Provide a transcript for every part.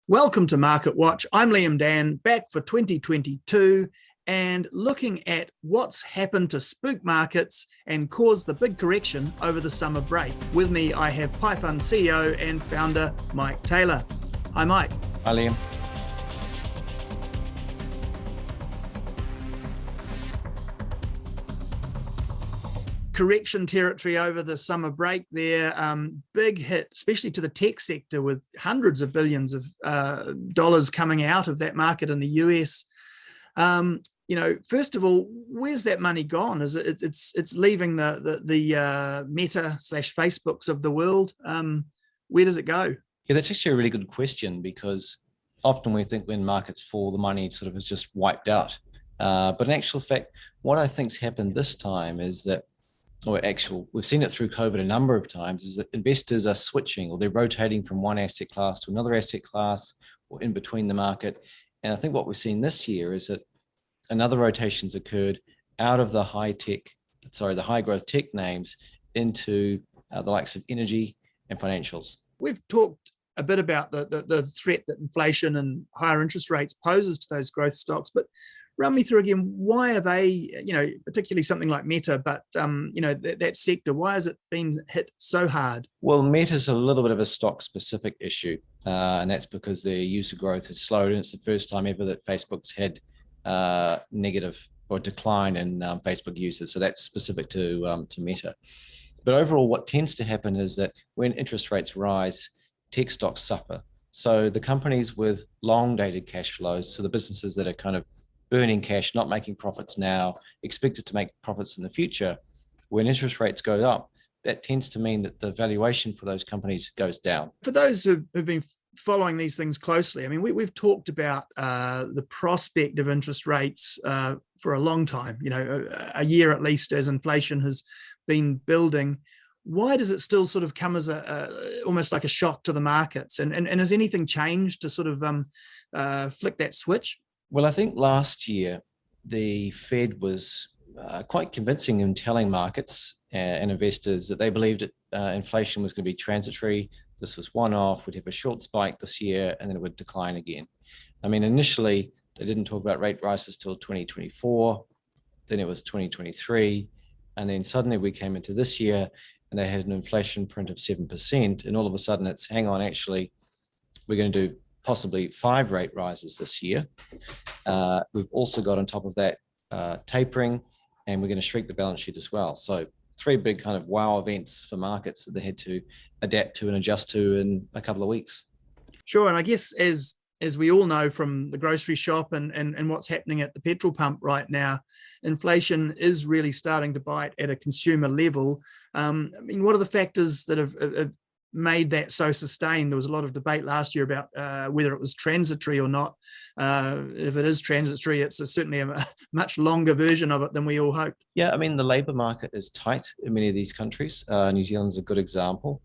Welcome to Market Watch. I'm Liam Dan, back for 2022 and looking at what's happened to spook markets and caused the big correction over the summer break. With me, I have PIFund CEO and founder Mike Taylor. Hi, Mike. Hi, Liam. Correction territory over the summer break there. Big hit, especially to the tech sector, with hundreds of billions of dollars coming out of that market in the US. First of all, where's that money gone? Is it's leaving the Meta / Facebooks of the world? Where does it go? Yeah, that's actually a really good question, because often we think when markets fall, the money sort of is just wiped out. But in actual fact, what I think's happened this time is that, we've seen it through COVID a number of times, is that investors are switching, or they're rotating from one asset class to another asset class, or in between the market. And I think what we've seen this year is that another rotation's occurred out of the high growth tech names into the likes of energy and financials. We've talked a bit about the threat that inflation and higher interest rates poses to those growth stocks, but run me through again, why are they, particularly something like Meta, but that sector, why has it been hit so hard? Well, Meta's a little bit of a stock specific issue, and that's because their user growth has slowed, and it's the first time ever that Facebook's had negative or decline in Facebook users. So that's specific to Meta. But overall, what tends to happen is that when interest rates rise, tech stocks suffer. So the companies with long dated cash flows, so the businesses that are kind of burning cash, not making profits now, expected to make profits in the future, when interest rates go up, that tends to mean that the valuation for those companies goes down. For those who've been following these things closely, I mean, we've talked about the prospect of interest rates for a long time, a year at least, as inflation has been building. Why does it still sort of come as almost like a shock to the markets? And has anything changed to sort of flick that switch? Well, I think last year the Fed was quite convincing in telling markets and investors that they believed that inflation was going to be transitory. This was one-off, would have a short spike this year, and then it would decline again. I mean, initially, they didn't talk about rate rises till 2024, then it was 2023, and then suddenly we came into this year and they had an inflation print of 7%, and all of a sudden it's, hang on, actually, we're going to do possibly 5 rate rises this year. We've also got on top of that tapering, and we're going to shrink the balance sheet as well. So 3 big kind of wow events for markets that they had to adapt to and adjust to in a couple of weeks. Sure, and I guess as we all know from the grocery shop and what's happening at the petrol pump right now, inflation is really starting to bite at a consumer level. I mean, what are the factors that have made that so sustained? There was a lot of debate last year about whether it was transitory or not. If it is transitory, it's certainly a much longer version of it than we all hoped. Yeah, I mean, the labour market is tight in many of these countries. New Zealand's a good example.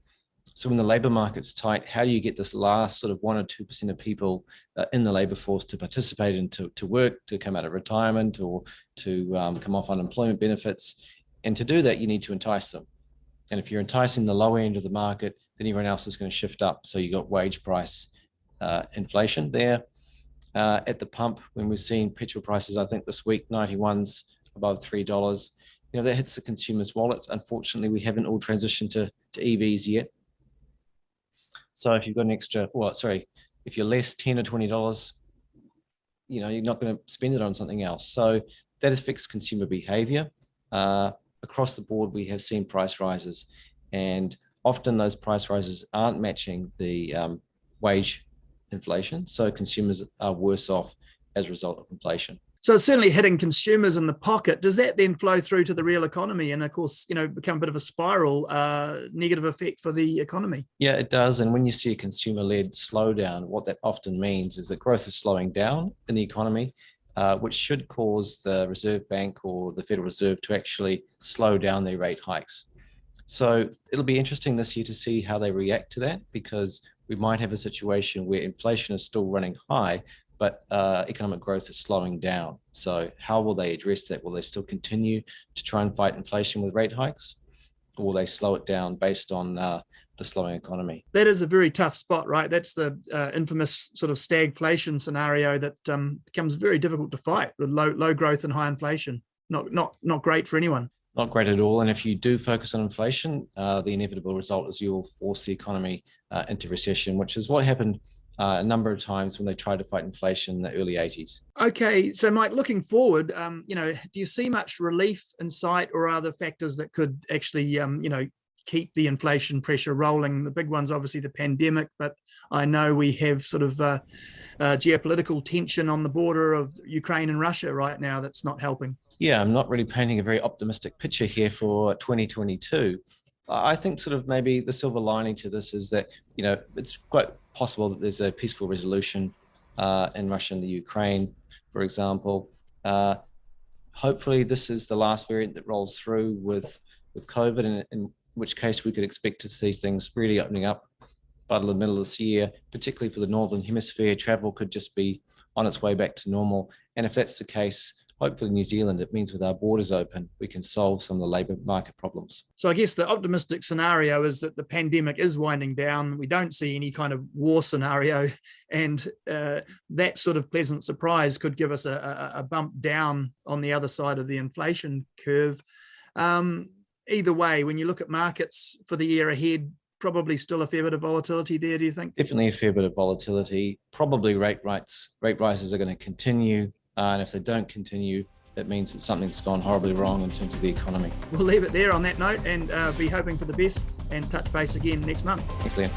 So when the labour market's tight, how do you get this last sort of 1 or 2% of people in the labour force to participate and to work, to come out of retirement, or to come off unemployment benefits? And to do that, you need to entice them. And if you're enticing the low end of the market, then everyone else is going to shift up. So you got wage price inflation there. At the pump, when we're seeing petrol prices, I think this week, 91's above $3, that hits the consumer's wallet. Unfortunately, we haven't all transitioned to EVs yet. So if you've got an extra, if you're less $10 or $20, you're not going to spend it on something else. So that affects consumer behavior. Across the board, we have seen price rises, and often those price rises aren't matching the wage inflation. So consumers are worse off as a result of inflation. So it's certainly hitting consumers in the pocket. Does that then flow through to the real economy and, of course, become a bit of a spiral negative effect for the economy? Yeah, it does. And when you see a consumer-led slowdown, what that often means is that growth is slowing down in the economy, which should cause the Reserve Bank or the Federal Reserve to actually slow down their rate hikes. So it'll be interesting this year to see how they react to that, because we might have a situation where inflation is still running high, but economic growth is slowing down. So how will they address that? Will they still continue to try and fight inflation with rate hikes? Or will they slow it down based on the slowing economy. That is a very tough spot, right? That's the infamous sort of stagflation scenario that becomes very difficult to fight with low growth and high inflation. Not great for anyone. Not great at all. And if you do focus on inflation, the inevitable result is you will force the economy into recession, which is what happened a number of times when they tried to fight inflation in the early 80s. Okay, so Mike, looking forward, do you see much relief in sight, or other factors that could actually, keep the inflation pressure rolling? The big one's obviously the pandemic, but I know we have sort of geopolitical tension on the border of Ukraine and Russia right now that's not helping. Yeah, I'm not really painting a very optimistic picture here for 2022. I think sort of maybe the silver lining to this is that, it's quite possible that there's a peaceful resolution in Russia and the Ukraine, for example. Hopefully this is the last variant that rolls through with COVID, and in which case we could expect to see things really opening up by the middle of this year, particularly for the Northern Hemisphere. Travel could just be on its way back to normal. And if that's the case, hopefully New Zealand, it means with our borders open, we can solve some of the labour market problems. So I guess the optimistic scenario is that the pandemic is winding down. We don't see any kind of war scenario, and that sort of pleasant surprise could give us a bump down on the other side of the inflation curve. Either way, when you look at markets for the year ahead, probably still a fair bit of volatility there, do you think? Definitely a fair bit of volatility. Probably rate rises are going to continue. And if they don't continue, it means that something's gone horribly wrong in terms of the economy. We'll leave it there on that note, and be hoping for the best, and touch base again next month. Thanks, Liam.